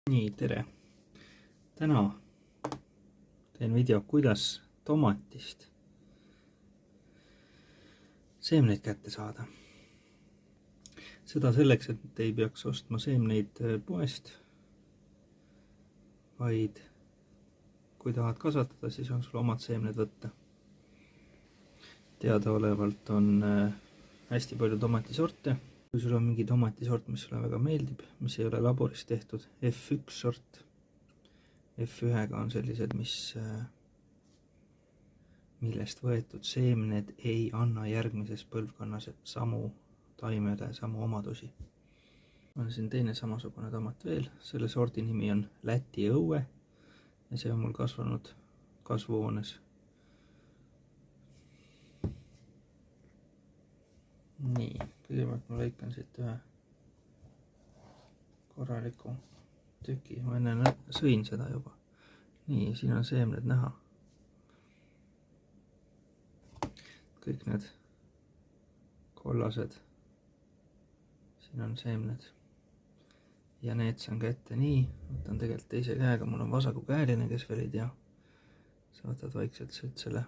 Nii, tere! Täna teen video, kuidas tomatist seemneid kätte saada. Seda selleks, et ei peaks ostma seemneid poest, vaid kui tahad kasvatada, siis on sul omad seemned võtta. Teadaolevalt on hästi palju tomatisorte. Kui sul on mingi tomatisort, mis sulle väga meeldib, mis ei ole laboris tehtud, F1 sort, F1-ga on sellised, millest võetud seemned ei anna järgmises põlvkonnas samu taimele, samu omadusi. On siin teine samasugune tomat veel, selle sordi nimi on Läti õue ja see on mul kasvanud kasvuhoones. Nii, kõigepealt ma lõikan siit ühe korraliku tüki, ma enne sõin seda juba. Nii, siin on seemned näha. Kõik need kollased, siin on seemned. Ja need saan kätte nii, võtan tegelikult teise käega, mul on vasakukäeline, kes veel ei tea. Sa võtad vaikselt selle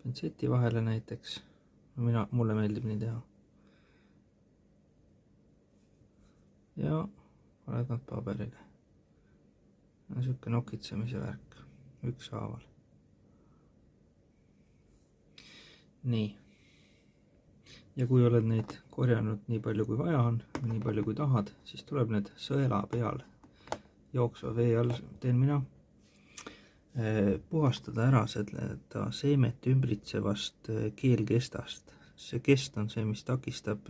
pintseti vahele näiteks. Mulle meeldib nii teha. Ja paned nad paberile. Niisugune nokitsemise värk, ükshaaval. Nii. Ja kui oled neid korjanud nii palju kui vaja on, nii palju kui tahad, siis tuleb need sõela peal, jooksva vee all, teen mina, puhastada ära seda seemet ümbritsevast keelkestast. See kest on see, mis takistab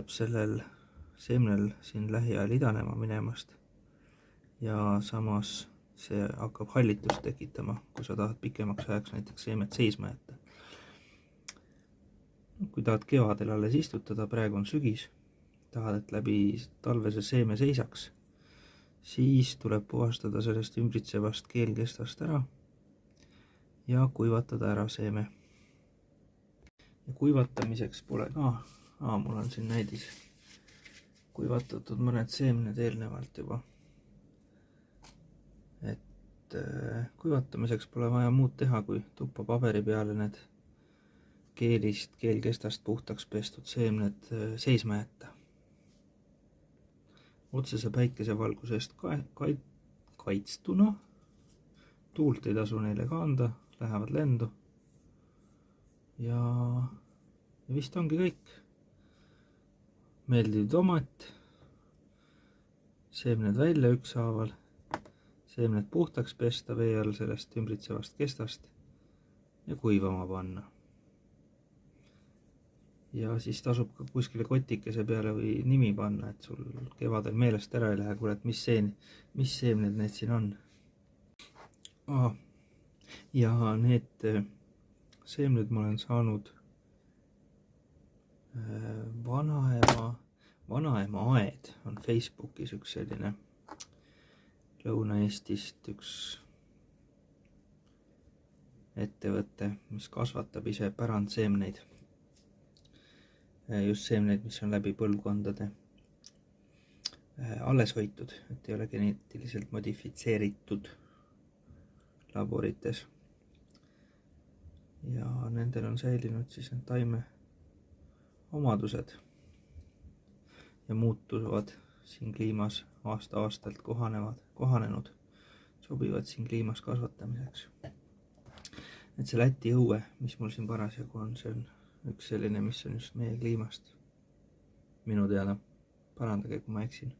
sellel seemnel siin lähiajal idanema minemast. Ja samas see hakkab hallitust tekitama, kui sa tahad pikemaks ajaks näiteks seemet seisma jätta. Kui tahad kevadel alles istutada, praegu on sügis, tahad, et läbi talve see seeme seisaks, siis tuleb puhastada sellest ümbritsevast keelkestast ära ja kuivatada ära seeme. Ja kuivatamiseks pole ka, mul on siin näidis kuivatatud mõned seemned eelnevalt juba. Et kuivatamiseks pole vaja muud teha, kui tuppa paberi peale need keelkestast puhtaks pestud seemned seisma jätta. Otsese päikesevalguse eest kaitstuna, tuult ei tasu neile ka anda, lähevad lendu. Ja vist ongi kõik. Meeldiv tomat, seemned välja ükshaaval, seemned puhtaks pesta vee all sellest ümbritsevast kestast ja kuivama panna. Ja siis tasub ka kuskile kotikese peale või nimi panna, et sul kevadel meelest ära ei lähe, kurat, mis seemned need siin on. Ja need seemned ma olen saanud vanaema aed on Facebookis üks selline Lõuna-Eestist üks ettevõte, mis kasvatab ise pärandseemneid. Just seemneid, mis on läbi põlvkondade alles hoitud, et ei ole geneetiliselt modifitseeritud laborites. Ja nendel on säilinud siis need taime omadused ja muutuvad siin kliimas aasta-aastalt kohanenud, sobivad siin kliimas kasvatamiseks. Et see Läti õue, mis mul siin parasjagu on, see on üks selline, mis on just meie kliimast. Minu teada, parandage, kui ma eksin.